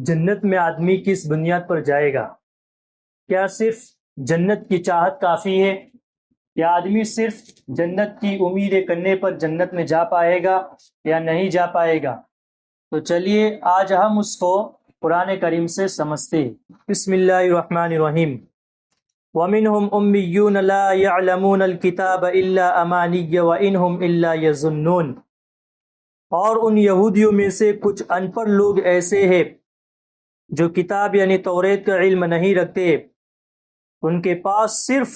جنت میں آدمی کس بنیاد پر جائے گا؟ کیا صرف جنت کی چاہت کافی ہے؟ یا آدمی صرف جنت کی امیدیں کرنے پر جنت میں جا پائے گا یا نہیں جا پائے گا؟ تو چلیے آج ہم اس کو قرآن کریم سے سمجھتے ہیں۔ بسم اللہ الرحمن الرحیم۔ وَمِنْهُمْ أُمِّيُّونَ لَا يَعْلَمُونَ الْكِتَابَ إِلَّا أَمَانِيَّ وَإِنْهُمْ إِلَّا يَظُنُّونَ۔ اور ان یہودیوں میں سے کچھ ان پڑھ لوگ ایسے ہیں جو کتاب یعنی توریت کا علم نہیں رکھتے، ان کے پاس صرف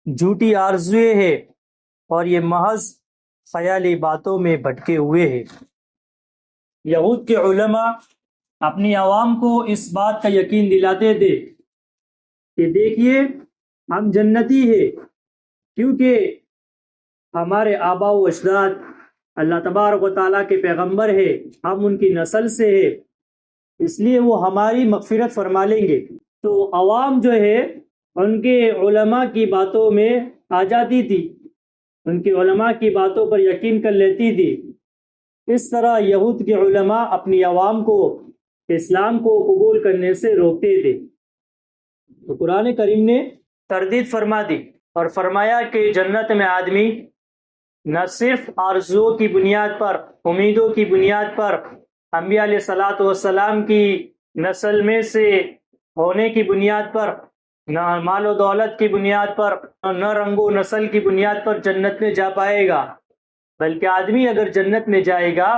جھوٹی آرزویں ہیں اور یہ محض خیالی باتوں میں بھٹکے ہوئے ہیں۔ یہود کے علماء اپنی عوام کو اس بات کا یقین دلاتے تھے کہ دیکھیے ہم جنتی ہیں، کیونکہ ہمارے آباء و اجداد اللہ تبارک و تعالیٰ کے پیغمبر ہیں، ہم ان کی نسل سے ہیں، اس لیے وہ ہماری مغفرت فرما لیں گے۔ تو عوام جو ہے ان کے علماء کی باتوں میں آ جاتی تھی، ان کے علماء کی باتوں پر یقین کر لیتی تھی۔ اس طرح یہود کے علماء اپنی عوام کو اسلام کو قبول کرنے سے روکتے تھے۔ تو قرآن کریم نے تردید فرما دی اور فرمایا کہ جنت میں آدمی نہ صرف آرزوؤں کی بنیاد پر، امیدوں کی بنیاد پر، انبیاء علیہ الصلاۃ والسلام کی نسل میں سے ہونے کی بنیاد پر، نہ مال و دولت کی بنیاد پر، نہ رنگ و نسل کی بنیاد پر جنت میں جا پائے گا، بلکہ آدمی اگر جنت میں جائے گا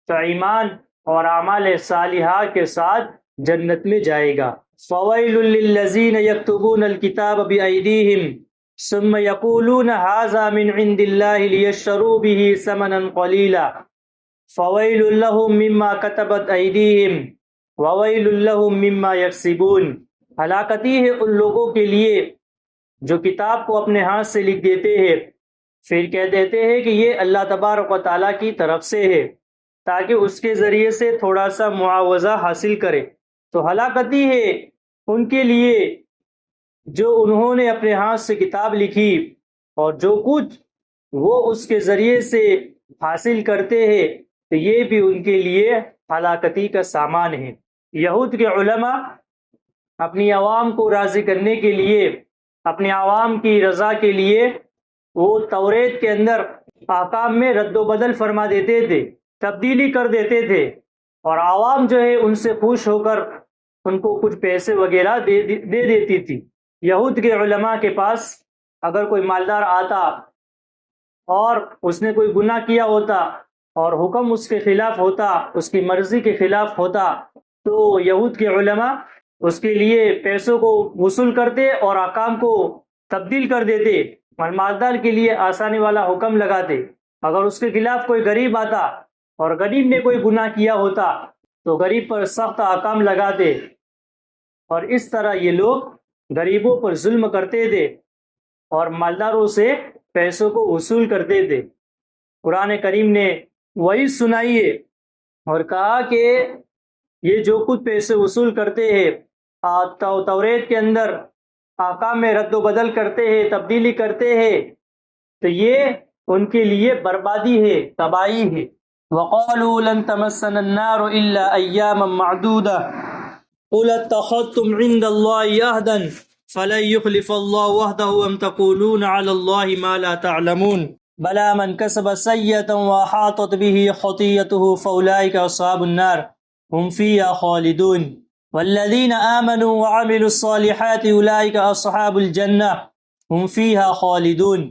تو ایمان اور اعمال صالحہ کے ساتھ جنت میں جائے گا۔ فَوَيْلٌ لِّلَّذِينَ يَكْتُبُونَ الْكِتَابَ بِأَيْدِيهِمْ ثُمَّ يَقُولُونَ هَٰذَا مِنْ عِندِ اللَّهِ لِيَشْتَرُوا بِهِ ثَمَنًا قَلِيلًا فَوَيْلٌ لَّهُم مِّمَّا كَتَبَتْ أَيْدِيهِمْ وَوَيْلٌ لَّهُم مِّمَّا يَكْسِبُونَ۔ ہلاکتی ہے ان لوگوں کے لیے جو کتاب کو اپنے ہاتھ سے لکھ دیتے ہیں، پھر کہہ دیتے ہیں کہ یہ اللہ تبارک و تعالیٰ کی طرف سے ہے، تاکہ اس کے ذریعے سے تھوڑا سا معاوضہ حاصل کرے۔ تو ہلاکتی ہے ان کے لیے جو انہوں نے اپنے ہاتھ سے کتاب لکھی اور جو کچھ وہ اس کے ذریعے سے حاصل کرتے ہیں، تو یہ بھی ان کے لیے ہلاکتی کا سامان ہے۔ یہود کے علماء اپنی عوام کو راضی کرنے کے لیے، اپنی عوام کی رضا کے لیے وہ توریت کے اندر احکام میں رد و بدل فرما دیتے تھے، تبدیلی کر دیتے تھے، اور عوام جو ہے ان سے خوش ہو کر ان کو کچھ پیسے وغیرہ دے دیتی تھی۔ یہود کے علماء کے پاس اگر کوئی مالدار آتا اور اس نے کوئی گناہ کیا ہوتا اور حکم اس کے خلاف ہوتا، اس کی مرضی کے خلاف ہوتا، تو یہود کے علماء اس کے لیے پیسوں کو وصول کرتے اور احکام کو تبدیل کر دیتے اور مالدار کے لیے آسانی والا حکم لگاتے۔ اگر اس کے خلاف کوئی غریب آتا اور غریب نے کوئی گناہ کیا ہوتا تو غریب پر سخت احکام لگاتے، اور اس طرح یہ لوگ غریبوں پر ظلم کرتے تھے اور مالداروں سے پیسوں کو وصول کرتے تھے۔ قرآن کریم نے وہی سنائی ہے اور کہا کہ یہ جو کچھ پیسے وصول کرتے ہیں، توریت کے اندر احکام میں رد و بدل کرتے ہیں، تبدیلی کرتے ہیں، تو یہ ان کے لیے بربادی ہے، تباہی ہے۔ وَقَالُوا لَن تَمَسَّنَا النَّارُ إِلَّا أَيَّامًا مَّعْدُودَةً قُلِ اتَّخَذْتُمْ عِندَ اللَّهِ عَهْدًا فَلَن يُخْلِفَ اللَّهُ عَهْدَهُ أَمْ تَقُولُونَ عَلَى اللَّهِ مَا لَا تَعْلَمُونَ بَلَىٰ مَنْ كَسَبَ سَيِّئَةً وَأَحَاطَتْ بِهِ خَطِيئَتُهُ فَأُولَٰئِكَ أَصْحَابُ النَّارِ هُمْ فِيهَا خَالِدُونَ وَالَّذِينَ آمَنُوا وَعَمِلُوا الصَّالِحَاتِ أُولَٰئِكَ أَصْحَابُ الْجَنَّةِ هُمْ فِيهَا خَالِدُونَ۔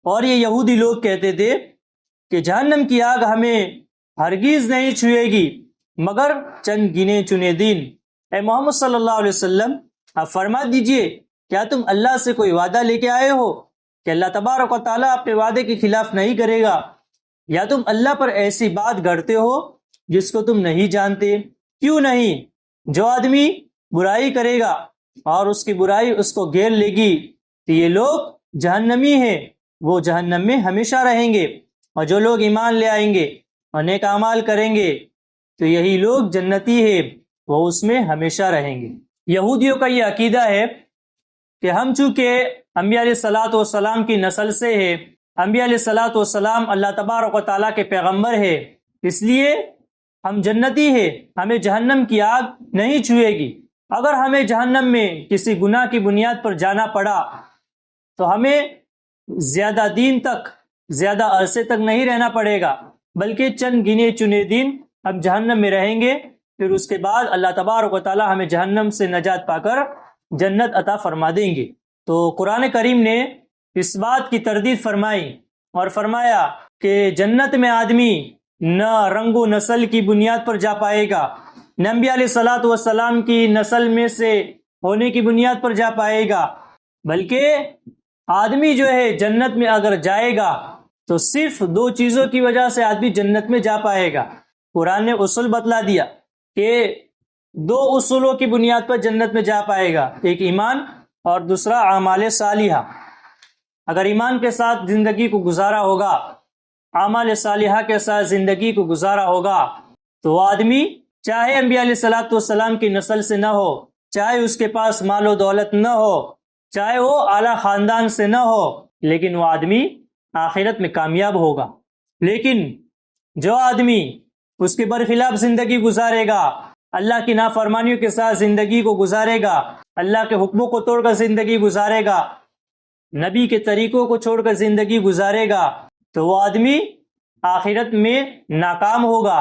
اور یہ یہودی لوگ کہتے تھے کہ جہنم کی آگ ہمیں ہرگز نہیں چھوئے گی مگر چند گنے چنے دن۔ اے محمد صلی اللہ علیہ وسلم، آپ فرما دیجئے کیا تم اللہ سے کوئی وعدہ لے کے آئے ہو کہ اللہ تبارک و تعالیٰ اپنے وعدے کے خلاف نہیں کرے گا، یا تم اللہ پر ایسی بات گھڑتے ہو جس کو تم نہیں جانتے؟ کیوں نہیں؟ جو آدمی برائی کرے گا اور اس کی برائی اس کو گھیر لے گی تو یہ لوگ جہنمی ہیں، وہ جہنم میں ہمیشہ رہیں گے، اور جو لوگ ایمان لے آئیں گے اور نیک اعمال کریں گے تو یہی لوگ جنتی ہیں، وہ اس میں ہمیشہ رہیں گے۔ یہودیوں کا یہ عقیدہ ہے کہ ہم چونکہ انبیاء علیہ الصلاۃ والسلام کی نسل سے ہیں، انبیاء علیہ الصلاۃ والسلام اللہ تبارک و تعالیٰ کے پیغمبر ہیں، اس لیے ہم جنتی ہیں، ہمیں جہنم کی آگ نہیں چھوئے گی۔ اگر ہمیں جہنم میں کسی گناہ کی بنیاد پر جانا پڑا تو ہمیں زیادہ دن تک، زیادہ عرصے تک نہیں رہنا پڑے گا، بلکہ چند گنے چنے دن ہم جہنم میں رہیں گے، پھر اس کے بعد اللہ تبارک و تعالی ہمیں جہنم سے نجات پا کر جنت عطا فرما دیں گے۔ تو قرآن کریم نے اس بات کی تردید فرمائی اور فرمایا کہ جنت میں آدمی نہ رنگ و نسل کی بنیاد پر جا پائے گا، نہ انبیاء علیہ الصلوۃ والسلام کی نسل میں سے ہونے کی بنیاد پر جا پائے گا، بلکہ آدمی جو ہے جنت میں اگر جائے گا تو صرف دو چیزوں کی وجہ سے آدمی جنت میں جا پائے گا۔ قرآن نے اصول بتلا دیا کہ دو اصولوں کی بنیاد پر جنت میں جا پائے گا، ایک ایمان اور دوسرا اعمال صالحہ۔ اگر ایمان کے ساتھ زندگی کو گزارا ہوگا، اعمال صالحہ کے ساتھ زندگی کو گزارا ہوگا، تو وہ آدمی چاہے انبیاء علیہ الصلوۃ والسلام کی نسل سے نہ ہو، چاہے اس کے پاس مال و دولت نہ ہو، چاہے وہ اعلیٰ خاندان سے نہ ہو، لیکن وہ آدمی آخرت میں کامیاب ہوگا۔ لیکن جو آدمی اس کے برخلاف زندگی گزارے گا، اللہ کی نافرمانیوں کے ساتھ زندگی کو گزارے گا، اللہ کے حکموں کو توڑ کر زندگی گزارے گا، نبی کے طریقوں کو چھوڑ کر زندگی گزارے گا، تو وہ آدمی آخرت میں ناکام ہوگا،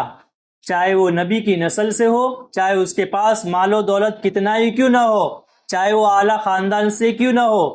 چاہے وہ نبی کی نسل سے ہو، چاہے اس کے پاس مال و دولت کتنا ہی کیوں نہ ہو، چاہے وہ اعلیٰ خاندان سے کیوں نہ ہو،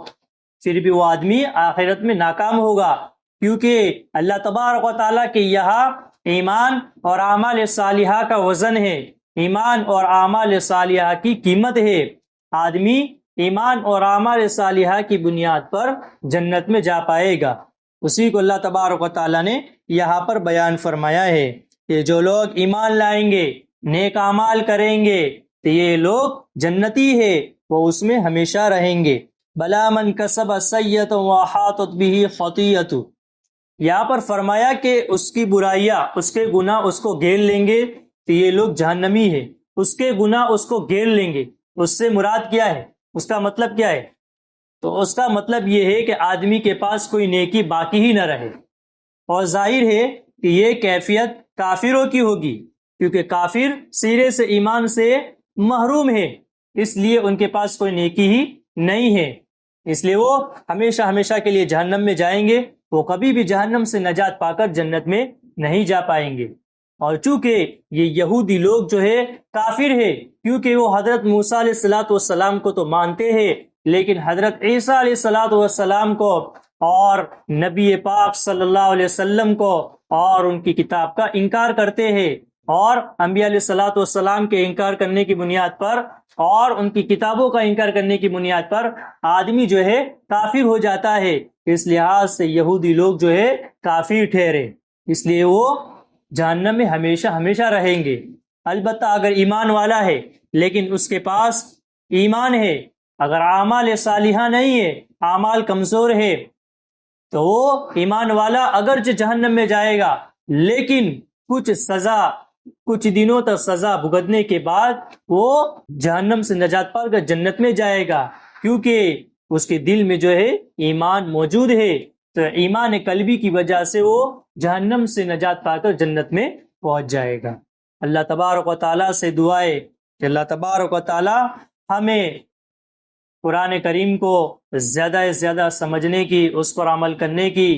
پھر بھی وہ آدمی آخرت میں ناکام ہوگا، کیونکہ اللہ تبارک و تعالیٰ کے یہاں ایمان اور اعمال صالحہ کا وزن ہے، ایمان اور اعمال صالحہ کی قیمت ہے۔ آدمی ایمان اور اعمال صالحہ کی بنیاد پر جنت میں جا پائے گا۔ اسی کو اللہ تبارک و تعالیٰ نے یہاں پر بیان فرمایا ہے کہ جو لوگ ایمان لائیں گے، نیک اعمال کریں گے، تو یہ لوگ جنتی ہے، وہ اس میں ہمیشہ رہیں گے۔ بلا من کسب سیئۃ وحاطت بہ خطیئۃ، یہاں پر فرمایا کہ اس کی برائیاں، اس کے گناہ اس کو گھیر لیں گے، تو یہ لوگ جہنمی ہے۔ اس کے گناہ اس کو گھیر لیں گے، اس سے مراد کیا ہے؟ اس کا مطلب کیا ہے؟ تو اس کا مطلب یہ ہے کہ آدمی کے پاس کوئی نیکی باقی ہی نہ رہے، اور ظاہر ہے کہ یہ کیفیت کافروں کی ہوگی، کیونکہ کافر سرے سے ایمان سے محروم ہے، اس لیے ان کے پاس کوئی نیکی ہی نہیں ہے، اس لیے وہ ہمیشہ ہمیشہ کے لیے جہنم میں جائیں گے، وہ کبھی بھی جہنم سے نجات پا کر جنت میں نہیں جا پائیں گے۔ اور چونکہ یہ یہودی لوگ جو ہے کافر ہے، کیونکہ وہ حضرت موسیٰ علیہ الصلوۃ والسلام کو تو مانتے ہیں، لیکن حضرت عیسیٰ علیہ الصلوۃ والسلام کو اور نبی پاک صلی اللہ علیہ وسلم کو اور ان کی کتاب کا انکار کرتے ہیں، اور انبیاء علیہ الصلوۃ والسلام کے انکار کرنے کی بنیاد پر اور ان کی کتابوں کا انکار کرنے کی بنیاد پر آدمی جو ہے کافر ہو جاتا ہے۔ اس لحاظ سے یہودی لوگ جو ہے کافر ٹھہرے، اس لیے وہ جہنم میں ہمیشہ ہمیشہ رہیں گے۔ البتہ اگر ایمان والا ہے لیکن اس کے پاس ایمان ہے، اگر اعمال صالحہ نہیں ہے، اعمال کمزور ہے، تو وہ ایمان والا اگرچہ جہنم میں جائے گا، لیکن کچھ دنوں تک سزا بھگتنے کے بعد وہ جہنم سے نجات پا کر جنت میں جائے گا، کیونکہ اس کے دل میں جو ہے ایمان موجود ہے، تو ایمان قلبی کی وجہ سے وہ جہنم سے نجات پا کر جنت میں پہنچ جائے گا۔ اللہ تبارک و تعالیٰ سے دعا ہے کہ اللہ تبارک و تعالیٰ ہمیں قرآن کریم کو زیادہ سے زیادہ سمجھنے کی، اس پر عمل کرنے کی،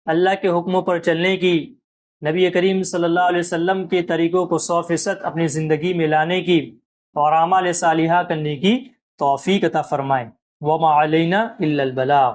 اللہ کے حکموں پر چلنے کی، نبی کریم صلی اللہ علیہ وسلم کے طریقوں کو 100% اپنی زندگی میں لانے کی اور اعمال صالحہ کرنے کی توفیق عطا فرمائے۔ وما علینا الا البلاغ۔